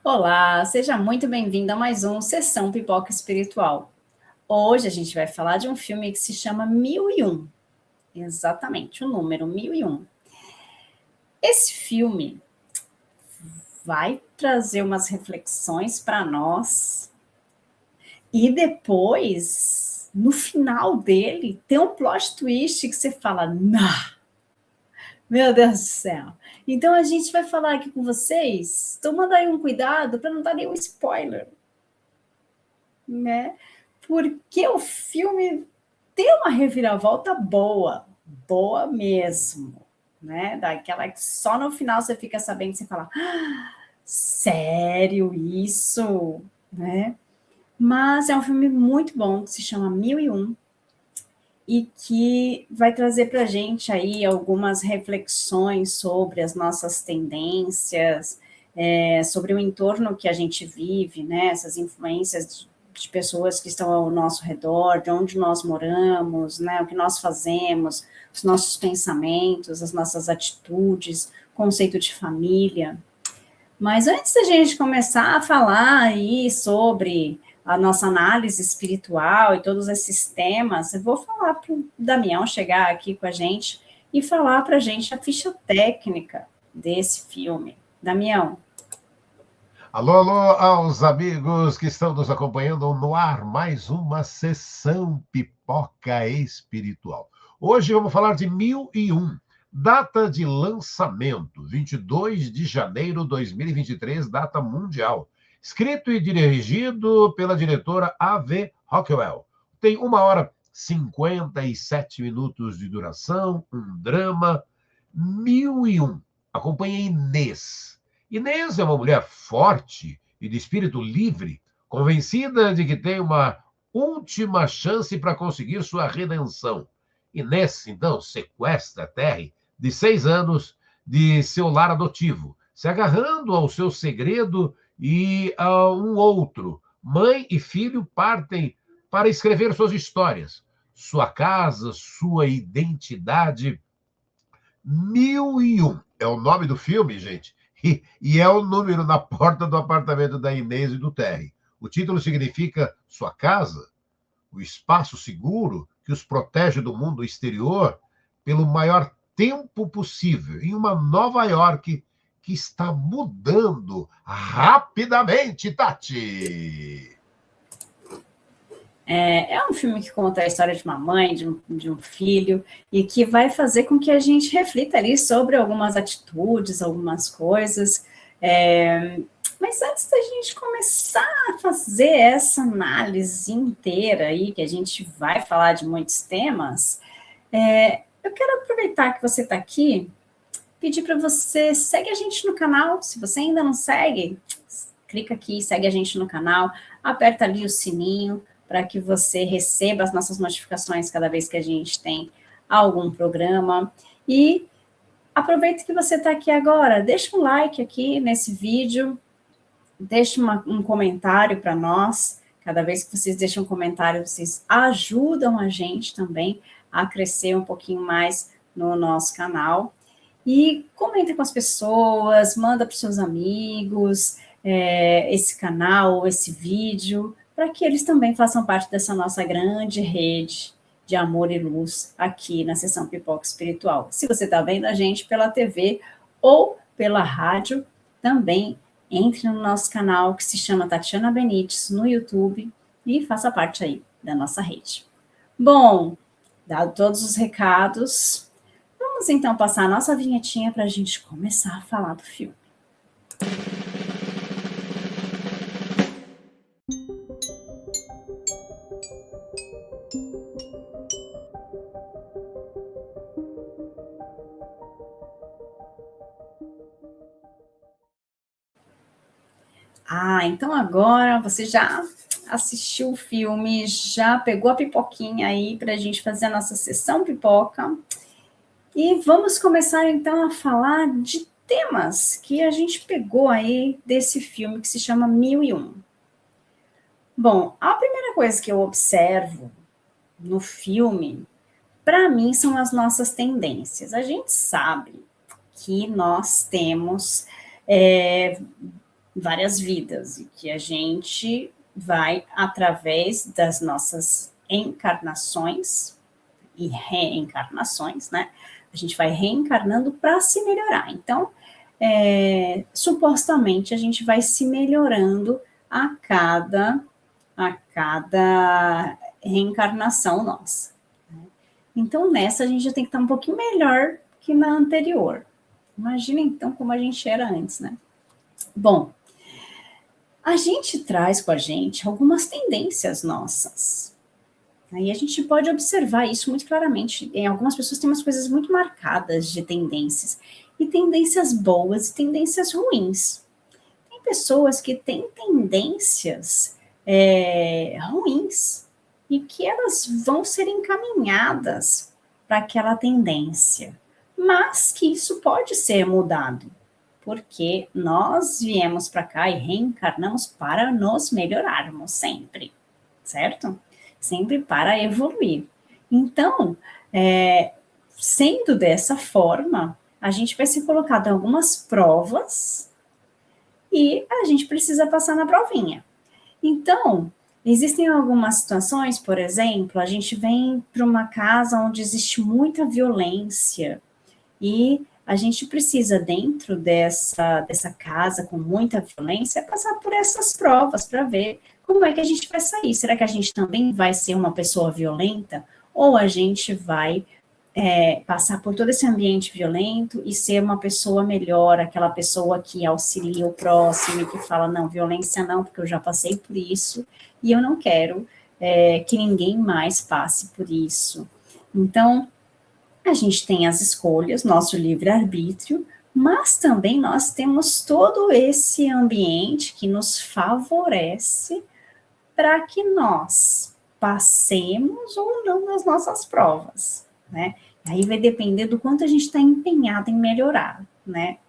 Olá, seja muito bem-vindo a mais um Sessão Pipoca Espiritual. Hoje a gente vai falar de um filme que se chama 1001. Exatamente, o número 1001. Esse filme vai trazer umas reflexões para nós e depois, no final dele, tem um plot twist que você fala, nah, meu Deus do céu. Então a gente vai falar aqui com vocês, tomando aí um cuidado para não dar nenhum spoiler, né? Porque o filme tem uma reviravolta boa, boa mesmo, né? Daquela que só no final você fica sabendo, você fala, ah, sério isso, né? Mas é um filme muito bom, que se chama 1001, e que vai trazer para a gente aí algumas reflexões sobre as nossas tendências, sobre o entorno que a gente vive, né? Essas influências de pessoas que estão ao nosso redor, de onde nós moramos, né? O que nós fazemos, os nossos pensamentos, as nossas atitudes, conceito de família. Mas antes da gente começar a falar aí sobre a nossa análise espiritual e todos esses temas, eu vou falar para o Damião chegar aqui com a gente e falar para a gente a ficha técnica desse filme. Damião. Alô, alô, aos amigos que estão nos acompanhando no ar, mais uma sessão Pipoca Espiritual. Hoje vamos falar de 1001, data de lançamento, 22 de janeiro de 2023, data mundial. Escrito e dirigido pela diretora A.V. Rockwell. Tem 1 hora e 57 minutos de duração, um drama. 1001. Acompanha Inês. Inês é uma mulher forte e de espírito livre, convencida de que tem uma última chance para conseguir sua redenção. Inês, então, sequestra Terry, de 6 anos, de seu lar adotivo, se agarrando ao seu segredo e a um outro. Mãe e filho partem para escrever suas histórias, sua casa, sua identidade. 1001 é o nome do filme, gente, e é o número na porta do apartamento da Inês e do Terry. O título significa sua casa, o espaço seguro que os protege do mundo exterior pelo maior tempo possível, em uma Nova York que está mudando rapidamente, Tati. É um filme que conta a história de uma mãe, de um filho, e que vai fazer com que a gente reflita ali sobre algumas atitudes, algumas coisas. Mas antes da gente começar a fazer essa análise inteira aí, que a gente vai falar de muitos temas, eu quero aproveitar que você está aqui, pedir para você, segue a gente no canal, se você ainda não segue, clica aqui, segue a gente no canal, aperta ali o sininho, para que você receba as nossas notificações cada vez que a gente tem algum programa. E aproveita que você está aqui agora, deixa um like aqui nesse vídeo, deixa um comentário para nós. Cada vez que vocês deixam um comentário, vocês ajudam a gente também a crescer um pouquinho mais no nosso canal. E comenta com as pessoas, manda para os seus amigos esse canal, esse vídeo, para que eles também façam parte dessa nossa grande rede de amor e luz aqui na Sessão Pipoca Espiritual. Se você está vendo a gente pela TV ou pela rádio, também entre no nosso canal que se chama Tatiana Benites no YouTube e faça parte aí da nossa rede. Bom, dado todos os recados, vamos então passar a nossa vinhetinha para a gente começar a falar do filme. Então agora você já assistiu o filme, já pegou a pipoquinha aí para a gente fazer a nossa sessão pipoca. E vamos começar então a falar de temas que a gente pegou aí desse filme que se chama 1001. Bom, a primeira coisa que eu observo no filme, para mim, são as nossas tendências. A gente sabe que nós temos várias vidas, e que a gente vai, através das nossas encarnações e reencarnações, né? A gente vai reencarnando para se melhorar. Então, supostamente, a gente vai se melhorando a cada reencarnação nossa. Então, nessa, a gente já tem que estar um pouquinho melhor que na anterior. Imagina, então, como a gente era antes, né? Bom, a gente traz com a gente algumas tendências nossas. Aí a gente pode observar isso muito claramente. Em algumas pessoas têm umas coisas muito marcadas de tendências. E tendências boas e tendências ruins. Tem pessoas que têm tendências ruins e que elas vão ser encaminhadas para aquela tendência. Mas que isso pode ser mudado. Porque nós viemos para cá e reencarnamos para nos melhorarmos sempre, certo? Sempre para evoluir. Então, sendo dessa forma, a gente vai ser colocado em algumas provas e a gente precisa passar na provinha. Então, existem algumas situações, por exemplo, a gente vem para uma casa onde existe muita violência e a gente precisa, dentro dessa casa com muita violência, passar por essas provas para ver como é que a gente vai sair. Será que a gente também vai ser uma pessoa violenta? Ou a gente vai passar por todo esse ambiente violento e ser uma pessoa melhor, aquela pessoa que auxilia o próximo e que fala, não, violência não, porque eu já passei por isso e eu não quero que ninguém mais passe por isso. Então, a gente tem as escolhas, nosso livre-arbítrio, mas também nós temos todo esse ambiente que nos favorece para que nós passemos ou não nas nossas provas, né? Aí vai depender do quanto a gente está empenhado em melhorar, né?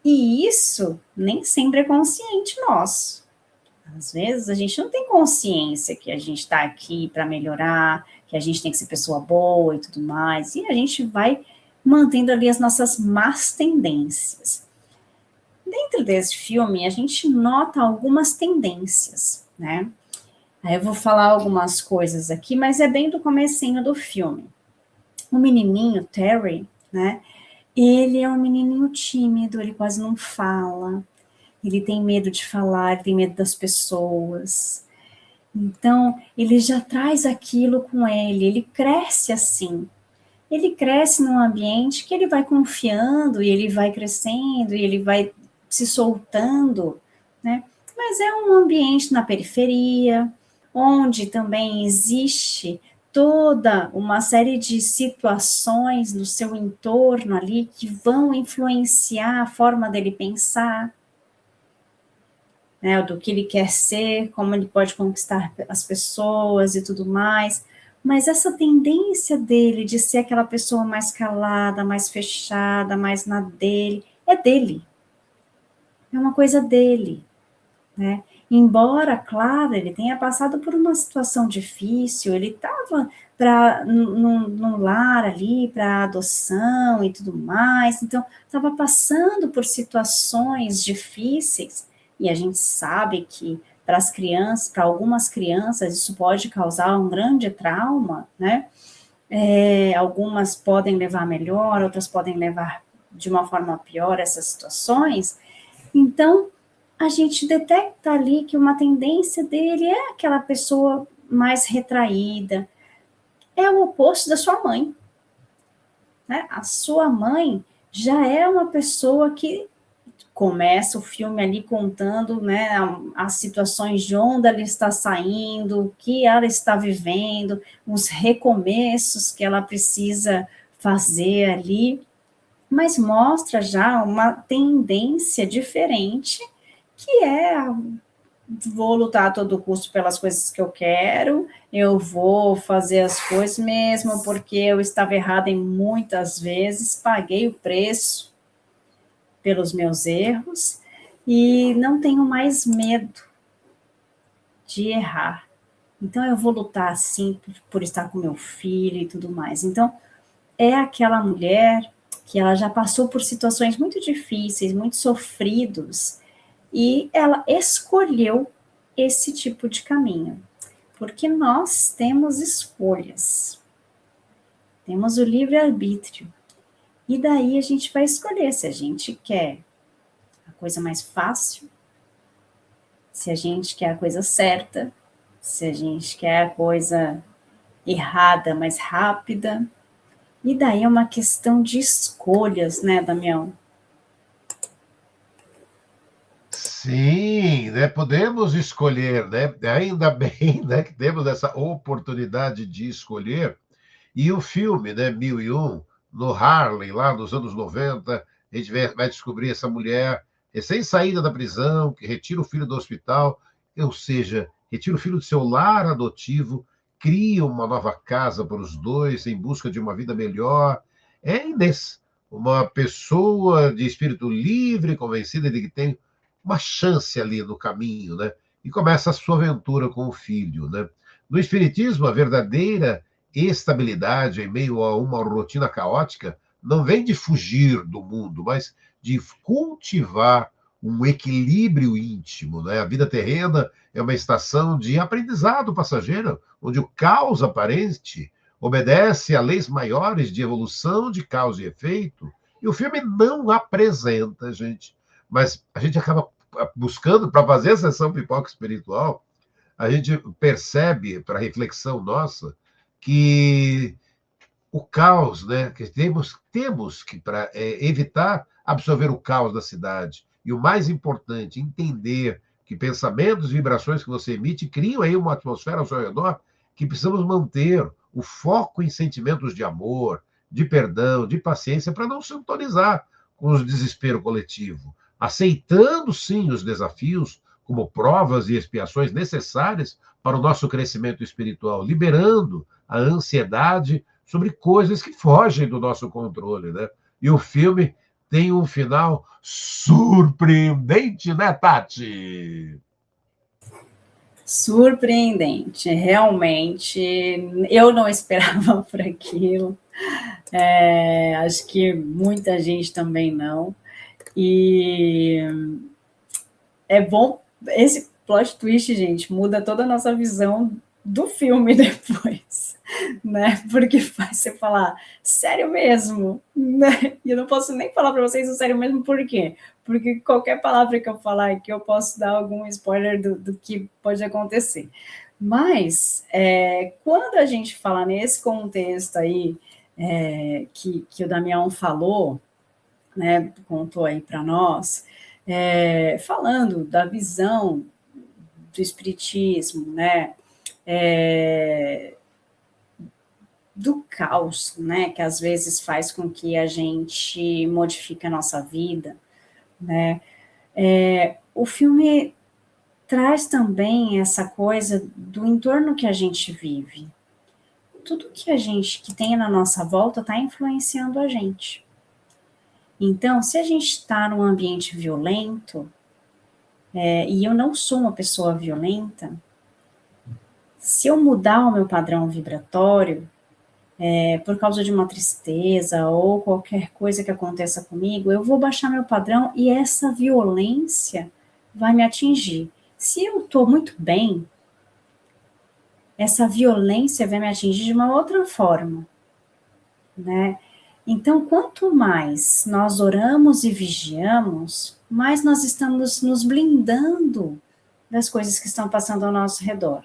E isso nem sempre é consciente nosso. Às vezes a gente não tem consciência que a gente está aqui para melhorar, que a gente tem que ser pessoa boa e tudo mais, e a gente vai mantendo ali as nossas más tendências. Dentro desse filme, a gente nota algumas tendências, né? Aí eu vou falar algumas coisas aqui, mas é bem do comecinho do filme. O menininho, Terry, né? Ele é um menininho tímido, ele quase não fala, ele tem medo de falar, ele tem medo das pessoas. Então, ele já traz aquilo com ele cresce assim. Ele cresce num ambiente que ele vai confiando, e ele vai crescendo, e ele vai se soltando, né? Mas é um ambiente na periferia, onde também existe toda uma série de situações no seu entorno ali que vão influenciar a forma dele pensar, né, do que ele quer ser, como ele pode conquistar as pessoas e tudo mais, mas essa tendência dele de ser aquela pessoa mais calada, mais fechada, mais na dele, é uma coisa dele, né? Embora, claro, ele tenha passado por uma situação difícil, ele estava num lar ali para adoção e tudo mais, então estava passando por situações difíceis, e a gente sabe que para as crianças, para algumas crianças, isso pode causar um grande trauma, né? Algumas podem levar melhor, outras podem levar de uma forma pior essas situações. Então, a gente detecta ali que uma tendência dele é aquela pessoa mais retraída, é o oposto da sua mãe, né? A sua mãe já é uma pessoa que começa o filme ali contando, né, as situações de onde ela está saindo, o que ela está vivendo, os recomeços que ela precisa fazer ali, mas mostra já uma tendência diferente, que vou lutar a todo custo pelas coisas que eu quero, eu vou fazer as coisas mesmo, porque eu estava errada em muitas vezes, paguei o preço pelos meus erros, e não tenho mais medo de errar. Então, eu vou lutar, assim, por estar com meu filho e tudo mais. Então, é aquela mulher que ela já passou por situações muito difíceis, muito sofridos, E ela escolheu esse tipo de caminho, porque nós temos escolhas, temos o livre-arbítrio, e daí a gente vai escolher se a gente quer a coisa mais fácil, se a gente quer a coisa certa, se a gente quer a coisa errada, mais rápida, e daí é uma questão de escolhas, né, Damião? Sim, né? Podemos escolher, né? Ainda bem, né, que temos essa oportunidade de escolher. E o filme, né, 1001, no Harlem, lá nos anos 90, a gente vai descobrir essa mulher recém-saída da prisão, que retira o filho do hospital, ou seja, retira o filho do seu lar adotivo, cria uma nova casa para os dois, em busca de uma vida melhor. É Inês, uma pessoa de espírito livre, convencida de que tem uma chance ali no caminho, né? E começa a sua aventura com o filho, né? No Espiritismo, a verdadeira estabilidade em meio a uma rotina caótica não vem de fugir do mundo, mas de cultivar um equilíbrio íntimo, né? A vida terrena é uma estação de aprendizado passageiro, onde o caos aparente obedece a leis maiores de evolução de causa e efeito. E o filme não apresenta, gente, mas a gente acaba buscando para fazer a sessão pipoca espiritual, a gente percebe, para reflexão nossa, que o caos, né, que temos que, para evitar absorver o caos da cidade, e o mais importante, entender que pensamentos e vibrações que você emite criam aí uma atmosfera ao seu redor que precisamos manter o foco em sentimentos de amor, de perdão, de paciência, para não sintonizar com o desespero coletivo, aceitando sim os desafios como provas e expiações necessárias para o nosso crescimento espiritual, liberando a ansiedade sobre coisas que fogem do nosso controle, né? E o filme tem um final surpreendente, né, Tati? Surpreendente, realmente, eu não esperava por aquilo, acho que muita gente também não, e é bom, esse plot twist, gente, muda toda a nossa visão do filme depois, né? Porque faz você falar, sério mesmo? Né? E eu não posso nem falar para vocês o sério mesmo, por quê? Porque qualquer palavra que eu falar aqui, eu posso dar algum spoiler do que pode acontecer. Mas, quando a gente fala nesse contexto aí, que o Damião falou, né, contou aí para nós, falando da visão do espiritismo, né, do caos, né, que às vezes faz com que a gente modifique a nossa vida, né, o filme traz também essa coisa do entorno que a gente vive. Tudo que a gente que tem na nossa volta está influenciando a gente. Então, se a gente está num ambiente violento, e eu não sou uma pessoa violenta, se eu mudar o meu padrão vibratório, por causa de uma tristeza ou qualquer coisa que aconteça comigo, eu vou baixar meu padrão e essa violência vai me atingir. Se eu estou muito bem, essa violência vai me atingir de uma outra forma, né? Então, quanto mais nós oramos e vigiamos, mais nós estamos nos blindando das coisas que estão passando ao nosso redor.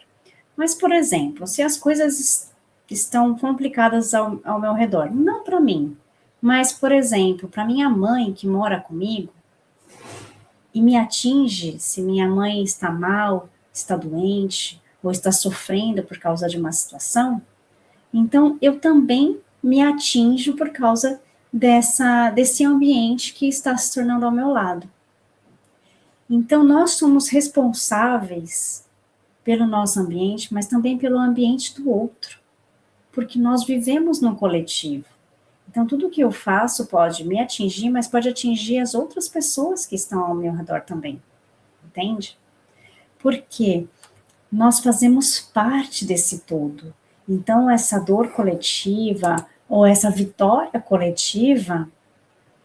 Mas, por exemplo, se as coisas estão complicadas ao meu redor, não para mim, mas, por exemplo, para minha mãe que mora comigo e me atinge, se minha mãe está mal, está doente ou está sofrendo por causa de uma situação, então eu também me atinjo por causa desse ambiente que está se tornando ao meu lado. Então, nós somos responsáveis pelo nosso ambiente, mas também pelo ambiente do outro, porque nós vivemos num coletivo. Então, tudo que eu faço pode me atingir, mas pode atingir as outras pessoas que estão ao meu redor também, entende? Porque nós fazemos parte desse todo. Então, essa dor coletiva, ou essa vitória coletiva,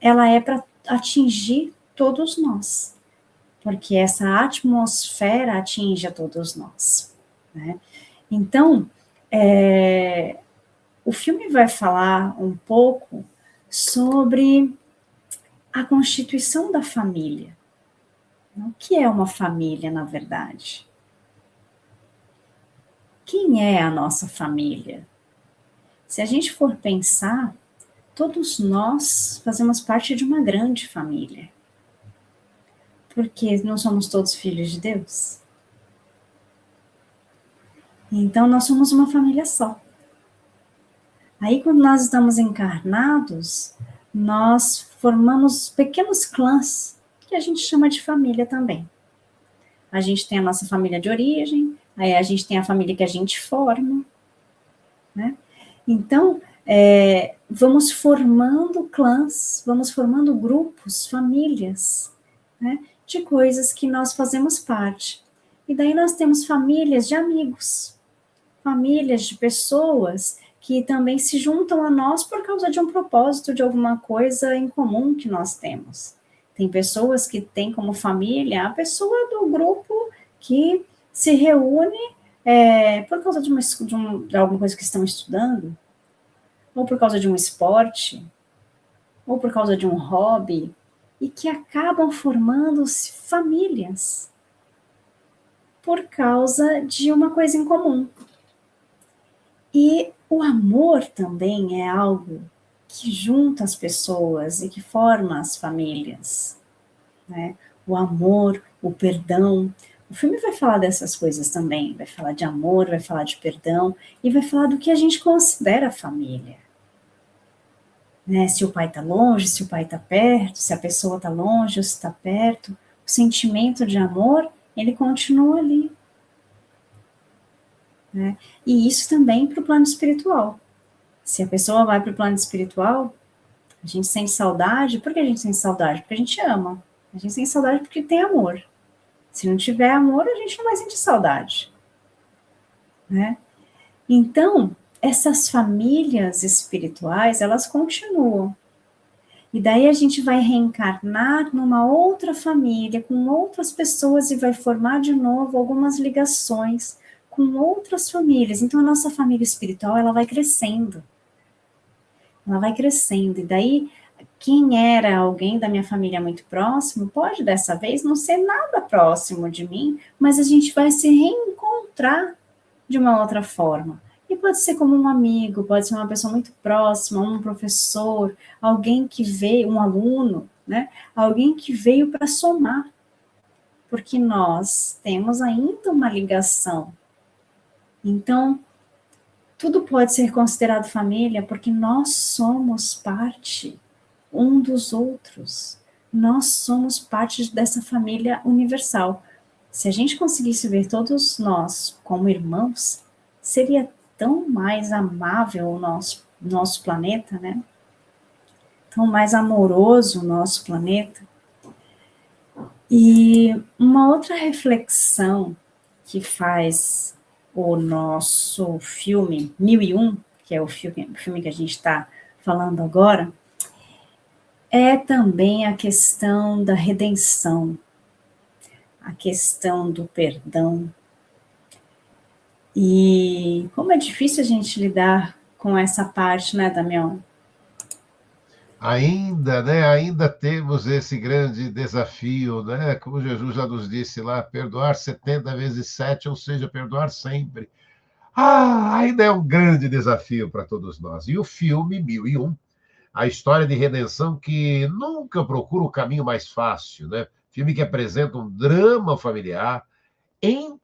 ela é para atingir todos nós. porque essa atmosfera atinge a todos nós, né? Então, o filme vai falar um pouco sobre a constituição da família. O que é uma família, na verdade? Quem é a nossa família? Se a gente for pensar, todos nós fazemos parte de uma grande família. Porque não somos todos filhos de Deus? Então, nós somos uma família só. Aí, quando nós estamos encarnados, nós formamos pequenos clãs, que a gente chama de família também. A gente tem a nossa família de origem, aí a gente tem a família que a gente forma, né? Então, vamos formando clãs, vamos formando grupos, famílias, né, de coisas que nós fazemos parte. E daí nós temos famílias de amigos, famílias de pessoas que também se juntam a nós por causa de um propósito, de alguma coisa em comum que nós temos. Tem pessoas que têm como família a pessoa do grupo que se reúne por causa de alguma coisa que estão estudando, ou por causa de um esporte, ou por causa de um hobby, e que acabam formando famílias por causa de uma coisa em comum. E o amor também é algo que junta as pessoas e que forma as famílias, né? O amor, o perdão. O filme vai falar dessas coisas também, vai falar de amor, vai falar de perdão, e vai falar do que a gente considera família. Né? Se o pai está longe, se o pai está perto, se a pessoa está longe ou se está perto, o sentimento de amor, ele continua ali. Né? E isso também para o plano espiritual. Se a pessoa vai para o plano espiritual, a gente sente saudade. Por que a gente sente saudade? Porque a gente ama. A gente sente saudade porque tem amor. Se não tiver amor, a gente não vai sentir saudade. Né? Então, essas famílias espirituais, elas continuam. E daí a gente vai reencarnar numa outra família, com outras pessoas, e vai formar de novo algumas ligações com outras famílias. Então, a nossa família espiritual, ela vai crescendo. Ela vai crescendo. E daí, quem era alguém da minha família muito próximo, pode dessa vez não ser nada próximo de mim, mas a gente vai se reencontrar de uma outra forma. E pode ser como um amigo, pode ser uma pessoa muito próxima, um professor, alguém que veio, um aluno, né? Alguém que veio para somar. Porque nós temos ainda uma ligação. Então, tudo pode ser considerado família porque nós somos parte um dos outros. Nós somos parte dessa família universal. Se a gente conseguisse ver todos nós como irmãos, seria tão mais amável o nosso planeta, né? Tão mais amoroso o nosso planeta. E uma outra reflexão que faz o nosso filme 1001, que é o filme que a gente está falando agora, é também a questão da redenção, a questão do perdão. E como é difícil a gente lidar com essa parte, né, Damião? Ainda, né? Ainda temos esse grande desafio, né? Como Jesus já nos disse lá, perdoar 70 vezes 7, ou seja, perdoar sempre. Ainda é um grande desafio para todos nós. E o filme 1001, a história de redenção que nunca procura o caminho mais fácil, né? Filme que apresenta um drama familiar em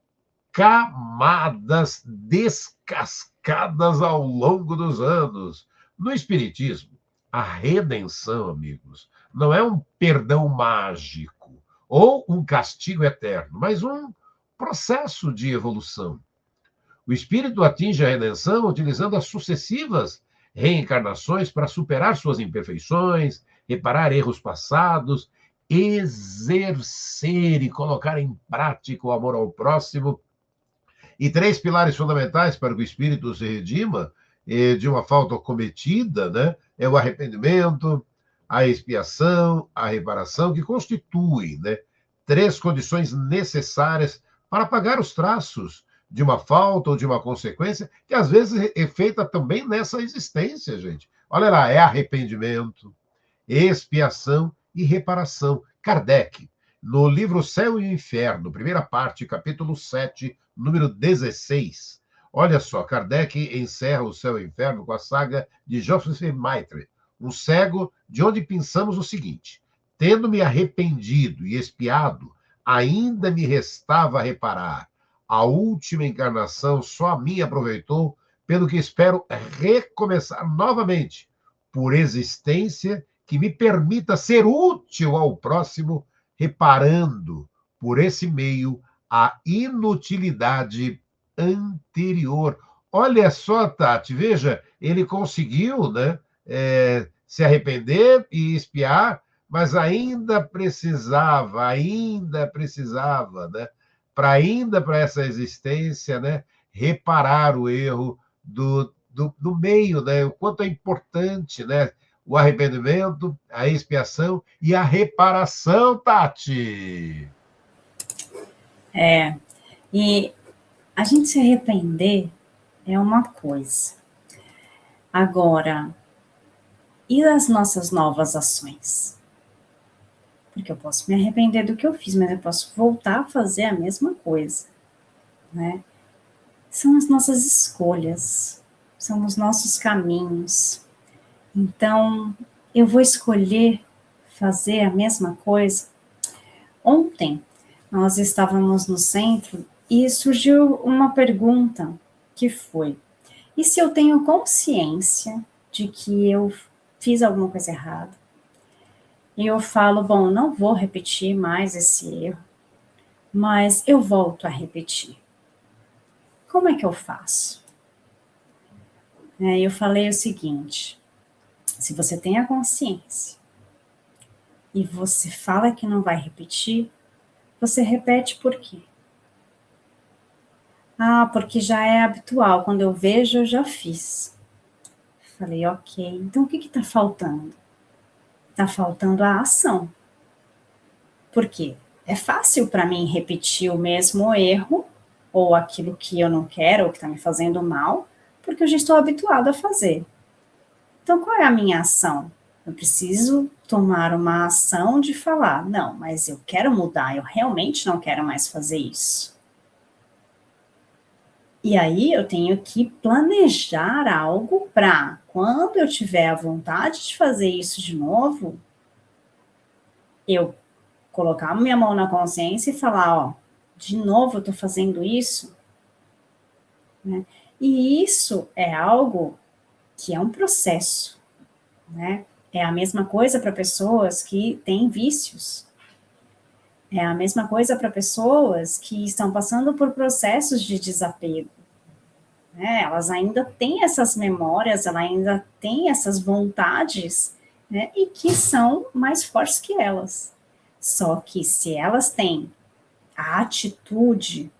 camadas descascadas ao longo dos anos. No Espiritismo, a redenção, amigos, não é um perdão mágico ou um castigo eterno, mas um processo de evolução. O espírito atinge a redenção utilizando as sucessivas reencarnações para superar suas imperfeições, reparar erros passados, exercer e colocar em prática o amor ao próximo. E 3 pilares fundamentais para que o espírito se redima de uma falta cometida, né? É o arrependimento, a expiação, a reparação, que constituem, né, 3 condições necessárias para apagar os traços de uma falta ou de uma consequência, que às vezes é feita também nessa existência, gente. Olha lá, é arrependimento, expiação e reparação. Kardec, no livro Céu e Inferno, primeira parte, capítulo 7, número 16. Olha só, Kardec encerra o Céu e o Inferno com a saga de Joseph Maitre, um cego, de onde pensamos o seguinte: tendo-me arrependido e expiado, ainda me restava reparar. A última encarnação só a mim aproveitou, pelo que espero recomeçar novamente, por existência que me permita ser útil ao próximo, reparando, por esse meio, a inutilidade anterior. Olha só, Tati, veja, ele conseguiu, né, se arrepender e expiar, mas ainda precisava, né, ainda para essa existência, né, reparar o erro do meio, né, o quanto é importante, né, o arrependimento, a expiação e a reparação, Tati. E a gente se arrepender é uma coisa. Agora, e as nossas novas ações? Porque eu posso me arrepender do que eu fiz, mas eu posso voltar a fazer a mesma coisa, né? São as nossas escolhas, são os nossos caminhos. Então, eu vou escolher fazer a mesma coisa. Ontem, nós estávamos no centro e surgiu uma pergunta que foi: e se eu tenho consciência de que eu fiz alguma coisa errada? E eu falo, bom, não vou repetir mais esse erro, mas eu volto a repetir. Como é que eu faço? Eu falei o seguinte: se você tem a consciência e você fala que não vai repetir, você repete por quê? Ah, porque já é habitual, quando eu vejo, eu já fiz. Falei, ok, então o que está faltando? Está faltando a ação. Por quê? É fácil para mim repetir o mesmo erro, ou aquilo que eu não quero, ou que está me fazendo mal, porque eu já estou habituado a fazer. Então, qual é a minha ação? Eu preciso tomar uma ação de falar, não, mas eu quero mudar, eu realmente não quero mais fazer isso. E aí eu tenho que planejar algo para, quando eu tiver a vontade de fazer isso de novo, eu colocar minha mão na consciência e falar, ó, de novo eu tô fazendo isso, né? E isso é algo que é um processo, né? É a mesma coisa para pessoas que têm vícios. É a mesma coisa para pessoas que estão passando por processos de desapego. Né? Elas ainda têm essas memórias, elas ainda têm essas vontades, né? E que são mais fortes que elas. Só que se elas têm a atitude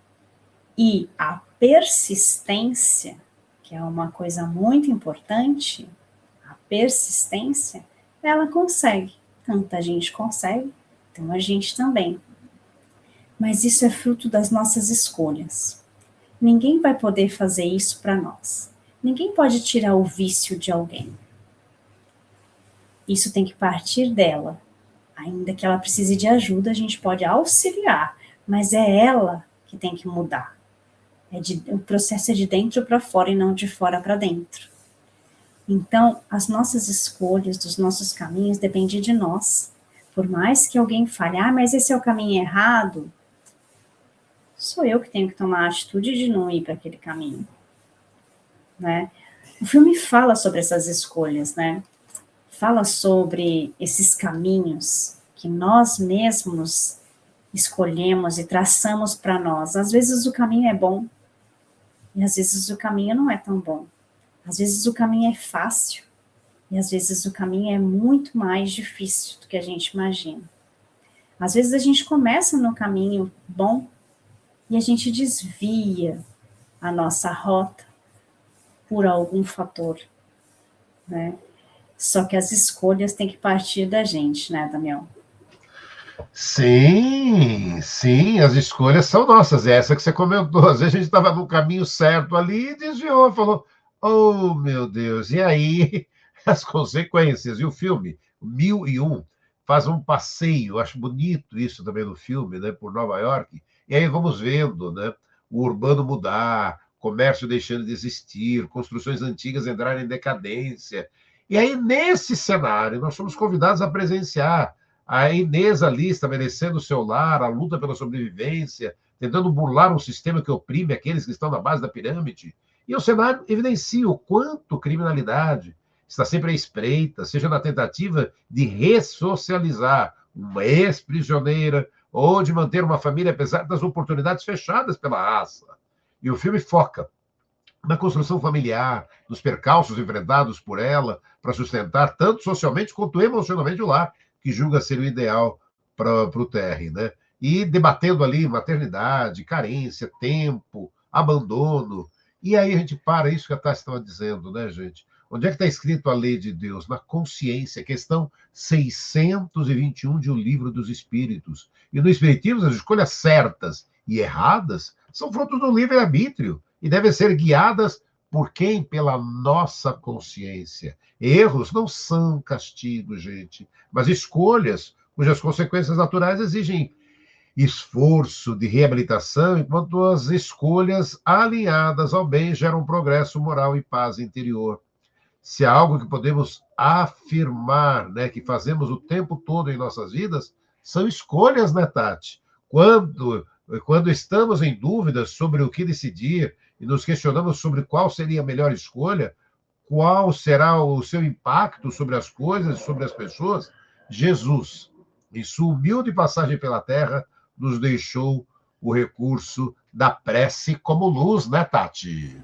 e a persistência, que é uma coisa muito importante, a persistência, ela consegue. Tanta gente consegue, então a gente também. Mas isso é fruto das nossas escolhas. Ninguém vai poder fazer isso para nós. Ninguém pode tirar o vício de alguém. Isso tem que partir dela. Ainda que ela precise de ajuda, a gente pode auxiliar, mas é ela que tem que mudar. O processo é de dentro para fora e não de fora para dentro. Então, as nossas escolhas, dos nossos caminhos, dependem de nós. Por mais que alguém fale, mas esse é o caminho errado, sou eu que tenho que tomar a atitude de não ir para aquele caminho, né? O filme fala sobre essas escolhas, né? Fala sobre esses caminhos que nós mesmos escolhemos e traçamos para nós. Às vezes o caminho é bom e às vezes o caminho não é tão bom. Às vezes o caminho é fácil e às vezes o caminho é muito mais difícil do que a gente imagina. Às vezes a gente começa no caminho bom e a gente desvia a nossa rota por algum fator, né? Só que as escolhas têm que partir da gente, né, Damião? Sim, sim, as escolhas são nossas. É essa que você comentou. Às vezes a gente estava no caminho certo ali e desviou, falou: Oh, meu Deus, e aí as consequências? E o filme, 1001, faz um passeio, acho bonito isso também no filme, né, por Nova York. E aí vamos vendo, né, o urbano mudar, comércio deixando de existir, construções antigas entrarem em decadência. E aí, nesse cenário, nós somos convidados a presenciar a Inês ali estabelecendo o seu lar, a luta pela sobrevivência, tentando burlar um sistema que oprime aqueles que estão na base da pirâmide. E o cenário evidencia o quanto criminalidade está sempre à espreita, seja na tentativa de ressocializar uma ex-prisioneira ou de manter uma família apesar das oportunidades fechadas pela raça. E o filme foca na construção familiar, nos percalços enfrentados por ela para sustentar tanto socialmente quanto emocionalmente o lar, que julga ser o ideal para o Terry, né? E debatendo ali maternidade, carência, tempo, abandono. E aí a gente para, isso que a Tássia estava dizendo, né, gente? Onde é que está escrito a lei de Deus? Na consciência, questão 621 de O Livro dos Espíritos. E no Espiritismo, as escolhas certas e erradas são frutos do livre-arbítrio e devem ser guiadas por quem? Pela nossa consciência. Erros não são castigos, gente, mas escolhas cujas consequências naturais exigem esforço de reabilitação, enquanto as escolhas alinhadas ao bem geram progresso moral e paz interior. Se há algo que podemos afirmar, né, que fazemos o tempo todo em nossas vidas, são escolhas, né, Tati? Quando estamos em dúvidas sobre o que decidir e nos questionamos sobre qual seria a melhor escolha, qual será o seu impacto sobre as coisas, sobre as pessoas, Jesus, em sua humilde passagem pela Terra, nos deixou o recurso da prece como luz, né, Tati?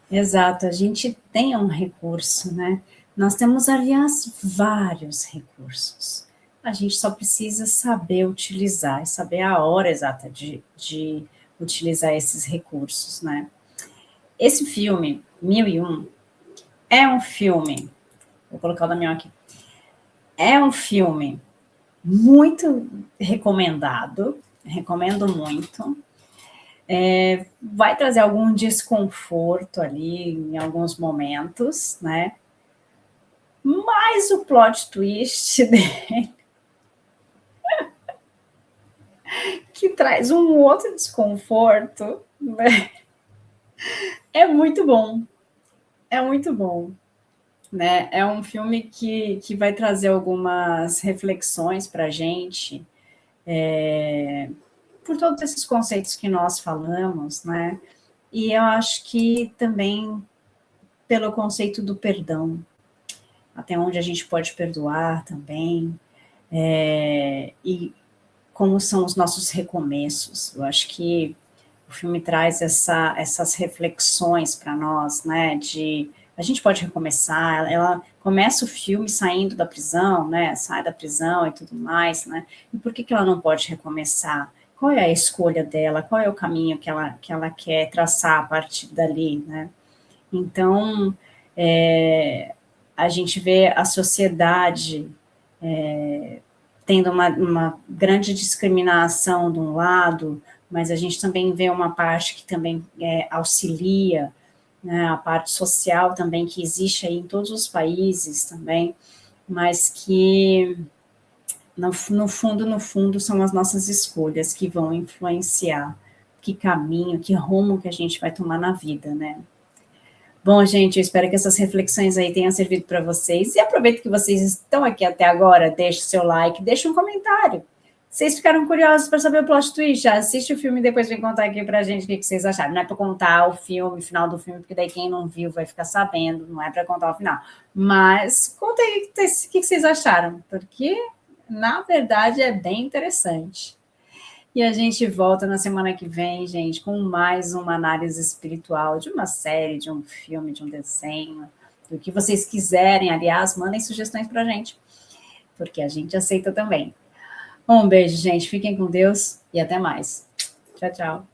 Exato, a gente tem um recurso, né? Nós temos, aliás, vários recursos. A gente só precisa saber utilizar e saber a hora exata de utilizar esses recursos, né? Esse filme, 1001, é um filme, vou colocar o Damião aqui, é um filme muito recomendado, recomendo muito. Vai trazer algum desconforto ali em alguns momentos, né? Mas o plot twist dele, que traz um outro desconforto, né? É muito bom. É muito bom. Né? É um filme que vai trazer algumas reflexões para a gente, por todos esses conceitos que nós falamos, né? E eu acho que também pelo conceito do perdão, até onde a gente pode perdoar também, e como são os nossos recomeços. Eu acho que o filme traz essas reflexões para nós, né, de a gente pode recomeçar. Ela começa o filme saindo da prisão, né, sai da prisão e tudo mais, né, e por que ela não pode recomeçar? Qual é a escolha dela? Qual é o caminho que ela quer traçar a partir dali, né? Então, a gente vê a sociedade tendo uma grande discriminação de um lado, mas a gente também vê uma parte que também auxilia, né, a parte social também que existe aí em todos os países também, mas que no fundo, são as nossas escolhas que vão influenciar que caminho, que rumo que a gente vai tomar na vida, né? Bom, gente, eu espero que essas reflexões aí tenham servido para vocês. E aproveito que vocês estão aqui até agora, deixe o seu like, deixe um comentário. Vocês ficaram curiosos para saber o plot twist? Já assiste o filme e depois vem contar aqui para a gente o que vocês acharam. Não é para contar o filme, o final do filme, porque daí quem não viu vai ficar sabendo, não é para contar o final. Mas conta aí o que vocês acharam, porque, na verdade, é bem interessante. E a gente volta na semana que vem, gente, com mais uma análise espiritual de uma série, de um filme, de um desenho, do que vocês quiserem. Aliás, mandem sugestões para a gente, porque a gente aceita também. Um beijo, gente. Fiquem com Deus e até mais. Tchau, tchau.